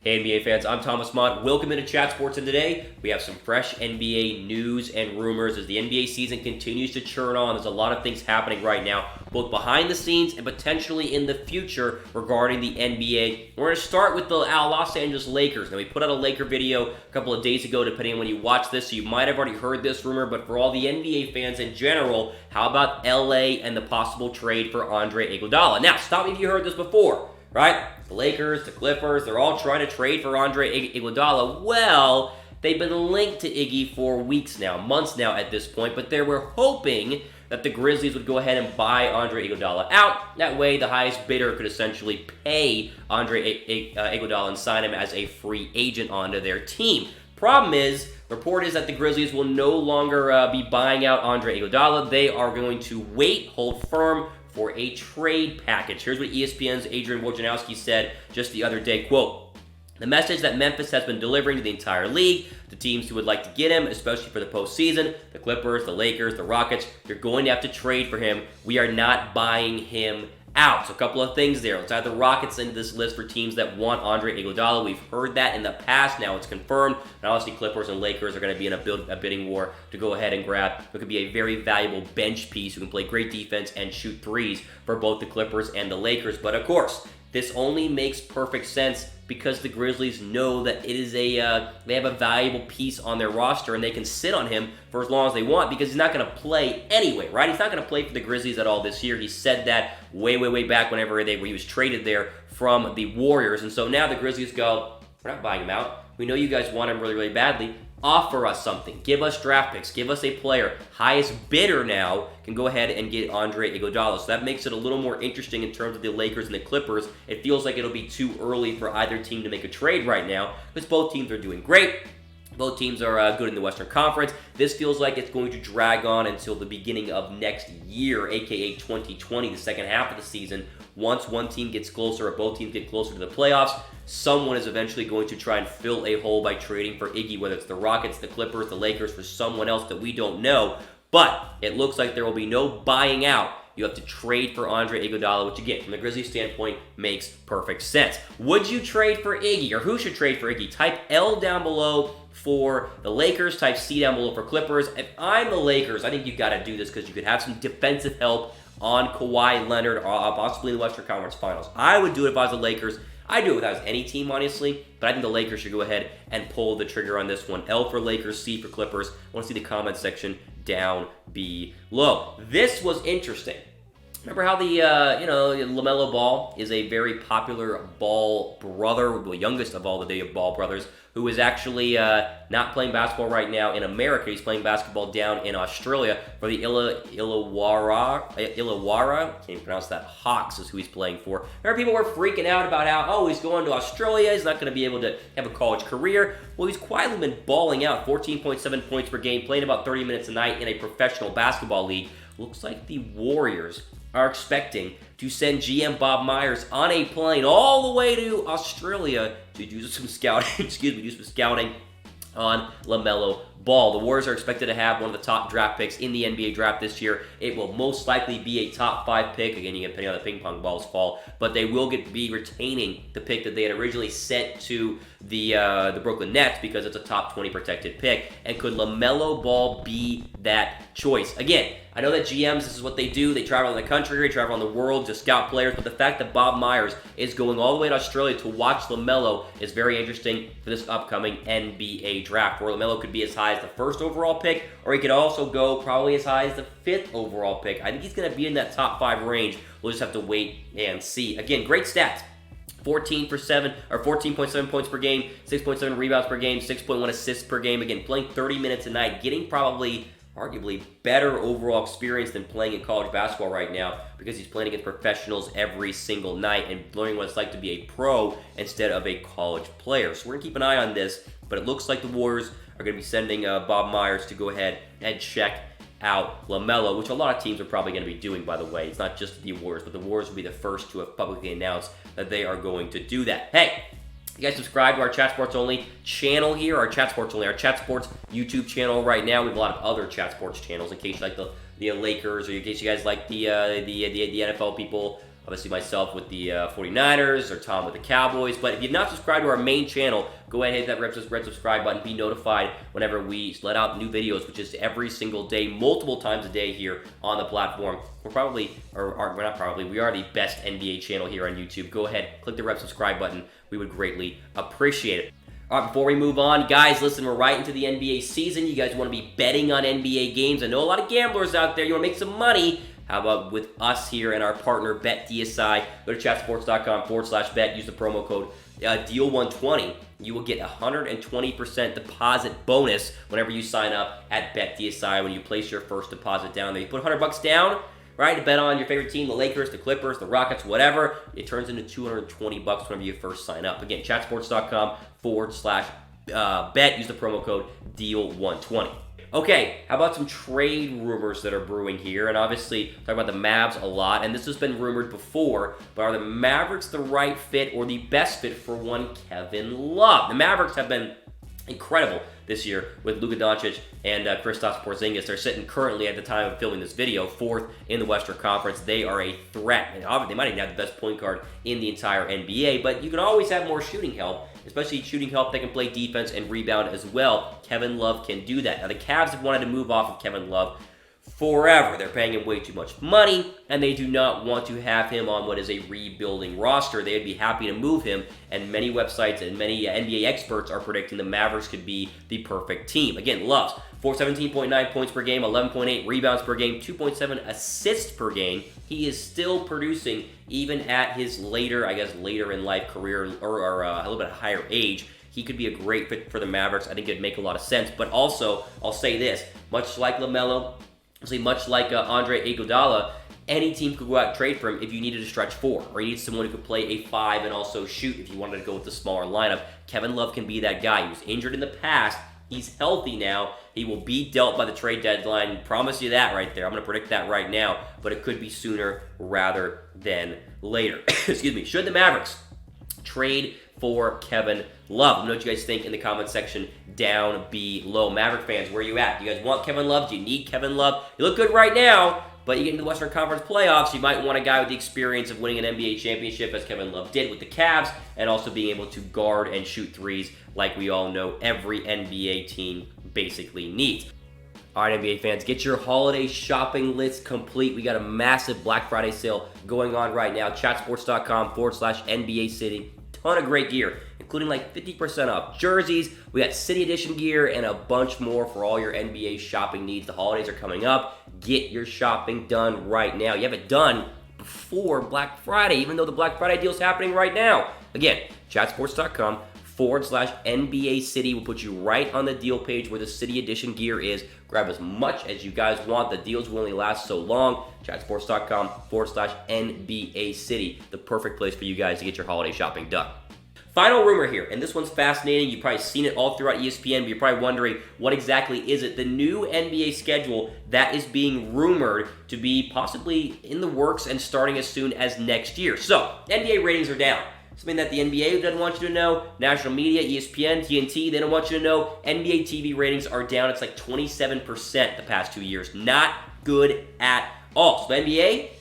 Hey NBA fans, I'm Thomas Mott. Welcome into Chat Sports, and today we have some fresh NBA news and rumors as the NBA season continues to churn on. There's a lot of things happening right now, both behind the scenes and potentially in the future regarding the NBA. We're going to start with the Los Angeles Lakers. Now, we put out a Laker video a couple of days ago, depending on when you watch this, so you might have already heard this rumor, but for all the NBA fans in general, how about LA and the possible trade for Andre Iguodala? Now, stop me if you heard this before. Right? The Lakers, the Clippers, they're all trying to trade for Andre Iguodala. Well, they've been linked to Iggy for weeks now, months now at this point, but they were hoping that the Grizzlies would go ahead and buy Andre Iguodala out. That way, the highest bidder could essentially pay Andre Iguodala and sign him as a free agent onto their team. Problem is, report is that the Grizzlies will no longer be buying out Andre Iguodala. They are going to wait, hold firm, for a trade package. Here's what ESPN's Adrian Wojnarowski said just the other day, quote, "The message that Memphis has been delivering to the entire league, the teams who would like to get him, especially for the postseason, the Clippers, the Lakers, the Rockets, you're going to have to trade for him. We are not buying him out." So a couple of things there. Let's add the Rockets into this list for teams that want Andre Iguodala. We've heard that in the past. Now it's confirmed. And obviously Clippers and Lakers are going to be in a bidding war to go ahead and grab what could be a very valuable bench piece who can play great defense and shoot threes for both the Clippers and the Lakers. But of course, this only makes perfect sense because the Grizzlies know that it is they have a valuable piece on their roster and they can sit on him for as long as they want because he's not going to play anyway, right? He's not going to play for the Grizzlies at all this year. He said that way back whenever he was traded there from the Warriors. And so now the Grizzlies go, we're not buying him out. We know you guys want him really badly. Offer us something. Give us draft picks. Give us a player. Highest bidder now can go ahead and get Andre Iguodala. So that makes it a little more interesting in terms of the Lakers and the Clippers. It feels like it'll be too early for either team to make a trade right now because both teams are doing great. Both teams are good in the Western Conference. This feels like it's going to drag on until the beginning of next year, aka 2020, the second half of the season. Once one team gets closer or both teams get closer to the playoffs, someone is eventually going to try and fill a hole by trading for Iggy, whether it's the Rockets, the Clippers, the Lakers, for someone else that we don't know. But it looks like there will be no buying out. You have to trade for Andre Iguodala, which again, from the Grizzlies standpoint, makes perfect sense. Would you trade for Iggy, or who should trade for Iggy? Type L down below for the Lakers, type C down below for Clippers. If I'm the Lakers, I think you've got to do this because you could have some defensive help on Kawhi Leonard, or possibly in the Western Conference Finals. I would do it if I was the Lakers. I'd do it if I was any team, honestly, but I think the Lakers should go ahead and pull the trigger on this one. L for Lakers, C for Clippers. I want to see the comment section down below. This was interesting. Remember how the Lamelo Ball is a very popular Ball brother, the youngest of all the Ball brothers, who is actually not playing basketball right now in America. He's playing basketball down in Australia for the Illawarra, can't even pronounce that, Hawks is who he's playing for. Remember, people were freaking out about how, he's going to Australia, he's not going to be able to have a college career. Well, he's quietly been balling out, 14.7 points per game, playing about 30 minutes a night in a professional basketball league. Looks like the Warriors are expecting to send GM Bob Myers on a plane all the way to Australia to do some scouting, do some scouting on Lamelo Ball. The Warriors are expected to have one of the top draft picks in the NBA draft this year. It will most likely be a top 5 pick. Again, you get depending on the ping pong balls fall, but they will be retaining the pick that they had originally sent to the Brooklyn Nets because it's a top 20 protected pick. And could Lamelo Ball be that choice? Again, I know that GMs, this is what they do. They travel around the country, they travel around the world to scout players, but the fact that Bob Myers is going all the way to Australia to watch LaMelo is very interesting for this upcoming NBA draft, where LaMelo could be as high as the 1st overall pick, or he could also go probably as high as the 5th overall pick. I think he's going to be in that top 5 range. We'll just have to wait and see. Again, great stats. 14.7 points per game, 6.7 rebounds per game, 6.1 assists per game. Again, playing 30 minutes a night, getting probably arguably better overall experience than playing in college basketball right now because he's playing against professionals every single night and learning what it's like to be a pro instead of a college player. So we're going to keep an eye on this, but it looks like the Warriors are going to be sending Bob Myers to go ahead and check out LaMelo, which a lot of teams are probably going to be doing, by the way. It's not just the Warriors, but the Warriors will be the first to have publicly announced that they are going to do that. Hey, you guys subscribe to our Chat Sports Only channel here, our Chat Sports YouTube channel right now. We have a lot of other Chat Sports channels in case you like the Lakers, or in case you guys like the NFL people Obviously myself with the 49ers, or Tom with the Cowboys. But if you've not subscribed to our main channel, go ahead and hit that red subscribe button. Be notified whenever we let out new videos, which is every single day, multiple times a day here on the platform. We are the best NBA channel here on YouTube. Go ahead, click the red subscribe button. We would greatly appreciate it. All right, before we move on, guys, listen, we're right into the NBA season. You guys want to be betting on NBA games. I know a lot of gamblers out there. You want to make some money. How about with us here and our partner, BetDSI? Go to chatsports.com/bet. Use the promo code DEAL120. You will get a 120% deposit bonus whenever you sign up at BetDSI when you place your first deposit down there. You put $100 down, right, to bet on your favorite team, the Lakers, the Clippers, the Rockets, whatever. It turns into $220 whenever you first sign up. Again, chatsports.com/bet. Use the promo code DEAL120. Okay, how about some trade rumors that are brewing here? And obviously, talk about the Mavs a lot, and this has been rumored before, but are the Mavericks the right fit or the best fit for one Kevin Love? The Mavericks have been incredible this year with Luka Doncic and Kristaps Porzingis. They're sitting currently, at the time of filming this video, 4th in the Western Conference. They are a threat, and obviously they might even have the best point guard in the entire NBA, but you can always have more shooting help, especially shooting help that can play defense and rebound as well. Kevin Love can do that. Now, the Cavs have wanted to move off of Kevin Love forever. They're paying him way too much money, and they do not want to have him on what is a rebuilding roster. They'd be happy to move him, and many websites and many NBA experts are predicting the Mavericks could be the perfect team. Again, Love's 17.9 points per game, 11.8 rebounds per game, 2.7 assists per game. He is still producing even at his later in life career, or a little bit higher age. He could be a great fit for the Mavericks. I think it'd make a lot of sense. But also, I'll say this, much like Lamelo, much like Andre Iguodala, any team could go out and trade for him if you needed a stretch 4, or you need someone who could play a 5 and also shoot if you wanted to go with the smaller lineup. Kevin Love can be that guy. He was injured in the past. He's healthy now. He will be dealt by the trade deadline. Promise you that right there. I'm going to predict that right now, but it could be sooner rather than later. Excuse me. Should the Mavericks trade for Kevin Love? Let me know what you guys think in the comment section down below. Maverick fans, where are you at? Do you guys want Kevin Love? Do you need Kevin Love? You look good right now, but you get into the Western Conference playoffs, you might want a guy with the experience of winning an NBA championship, as Kevin Love did with the Cavs, and also being able to guard and shoot threes like we all know every NBA team basically needs. All right, NBA fans, get your holiday shopping list complete. We got a massive Black Friday sale going on right now. Chatsports.com/NBA City. Ton of great gear, including like 50% off jerseys. We got City Edition gear and a bunch more for all your NBA shopping needs. The holidays are coming up. Get your shopping done right now. You have it done before Black Friday, even though the Black Friday deal is happening right now. Again, chatsports.com/NBA City will put you right on the deal page where the City Edition gear is. Grab as much as you guys want. The deals will only last so long. Chatsports.com/NBA City, the perfect place for you guys to get your holiday shopping done. Final rumor here, and this one's fascinating. You've probably seen it all throughout ESPN, but you're probably wondering, what exactly is it? The new NBA schedule that is being rumored to be possibly in the works and starting as soon as next year. So, NBA ratings are down. Something that the NBA doesn't want you to know, national media, ESPN, TNT, they don't want you to know. NBA TV ratings are down. It's like 27% the past 2 years. Not good at all. So the NBA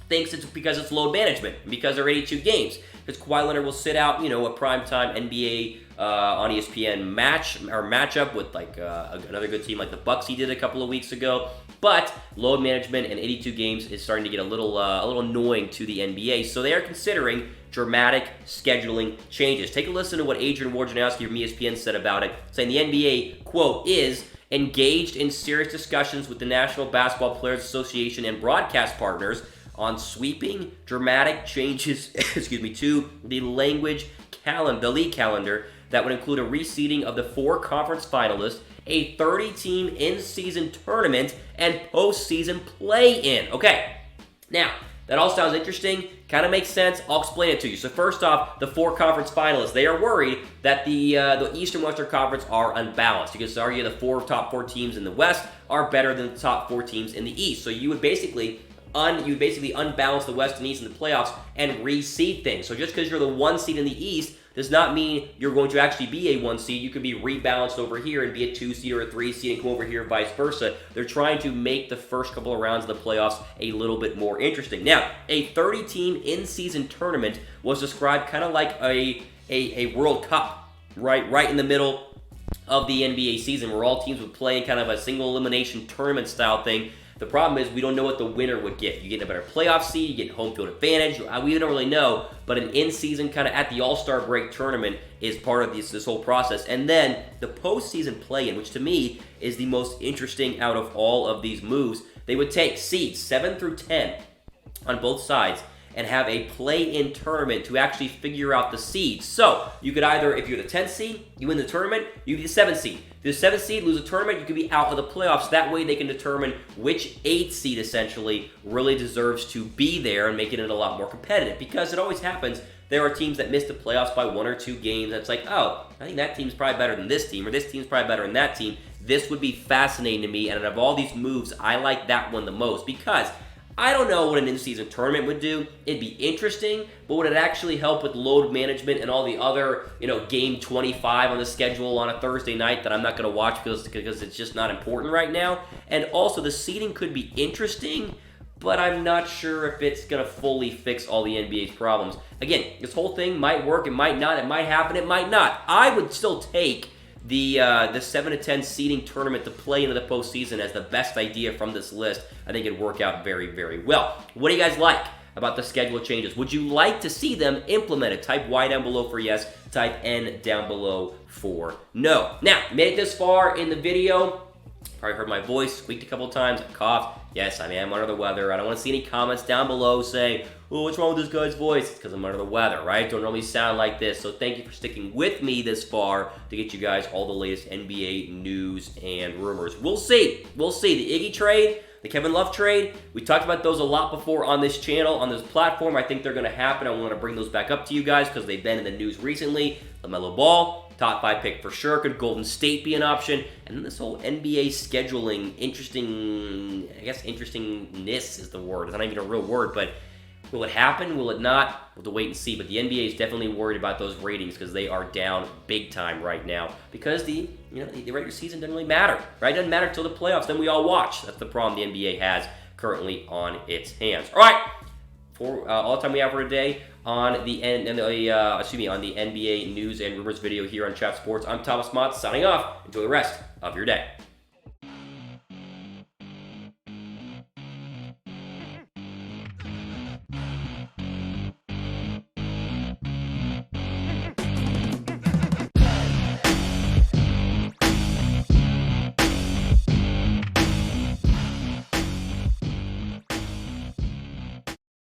thinks it's because it's load management, because there are 82 games. Because Kawhi Leonard will sit out, a primetime NBA on ESPN matchup with another good team like the Bucks he did a couple of weeks ago. But load management and 82 games is starting to get a little annoying to the NBA. So they are considering dramatic scheduling changes. Take a listen to what Adrian Wojnarowski from ESPN said about it, saying the NBA, quote, is engaged in serious discussions with the National Basketball Players Association and broadcast partners on sweeping dramatic changes to the league calendar that would include a reseeding of the 4 conference finalists, a 30-team in-season tournament, and postseason play-in. Okay, now, that all sounds interesting, kind of makes sense. I'll explain it to you. So first off, the 4 conference finalists, they are worried that the East and Western Conference are unbalanced. You could argue the top 4 teams in the West are better than the top 4 teams in the East. So you would basically unbalance the West and East in the playoffs and reseed things. So just because you're the 1 seed in the East does not mean you're going to actually be a 1 seed. You could be rebalanced over here and be a 2 seed or a 3 seed and come over here, vice versa. They're trying to make the first couple of rounds of the playoffs a little bit more interesting. Now, a 30-team in-season tournament was described kind of like a World Cup, right in the middle of the NBA season, where all teams would play in kind of a single elimination tournament style thing. The problem is we don't know what the winner would get. You get a better playoff seed, you get home field advantage. We don't really know, but an in-season kind of at the All-Star break tournament is part of this whole process. And then the postseason play-in, which to me is the most interesting out of all of these moves. They would take seeds 7 through 10 on both sides and have a play-in tournament to actually figure out the seeds. So you could either, if you're the 10th seed, you win the tournament, you be the 7th seed. If you're the 7th seed, lose a tournament, you could be out of the playoffs. That way they can determine which 8th seed essentially really deserves to be there and making it a lot more competitive. Because it always happens, there are teams that miss the playoffs by 1 or 2 games. That's like, oh, I think that team's probably better than this team, or this team's probably better than that team. This would be fascinating to me, and of all these moves, I like that one the most because I don't know what an in-season tournament would do. It'd be interesting, but would it actually help with load management and all the other, game 25 on the schedule on a Thursday night that I'm not going to watch because it's just not important right now? And also, the seeding could be interesting, but I'm not sure if it's going to fully fix all the NBA's problems. Again, this whole thing might work, it might not, it might happen, it might not. I would still take the 7 to 10 seeding tournament to play into the postseason as the best idea from this list. I think it'd work out very, very well. What do you guys like about the schedule changes? Would you like to see them implemented? Type Y down below for yes, type N down below for no. Now, made it this far in the video. Probably heard my voice squeaked a couple times, I coughed. Yes, I am under the weather. I don't want to see any comments down below saying, oh, what's wrong with this guy's voice? It's because I'm under the weather, right? Don't normally sound like this. So thank you for sticking with me this far to get you guys all the latest NBA news and rumors. We'll see. We'll see. The Iggy trade, the Kevin Love trade, we talked about those a lot before on this channel, on this platform. I think they're going to happen. I want to bring those back up to you guys because they've been in the news recently. Lamelo Ball, top 5 pick for sure. Could Golden State be an option? And then this whole NBA scheduling, interestingness is the word. It's not even a real word, but will it happen? Will it not? We'll have to wait and see. But the NBA is definitely worried about those ratings because they are down big time right now because the regular season doesn't really matter, right? It doesn't matter until the playoffs. Then we all watch. That's the problem the NBA has currently on its hands. All right. For all the time we have for today on the NBA news and rumors video here on Chat Sports, I'm Thomas Mott signing off. Enjoy the rest of your day.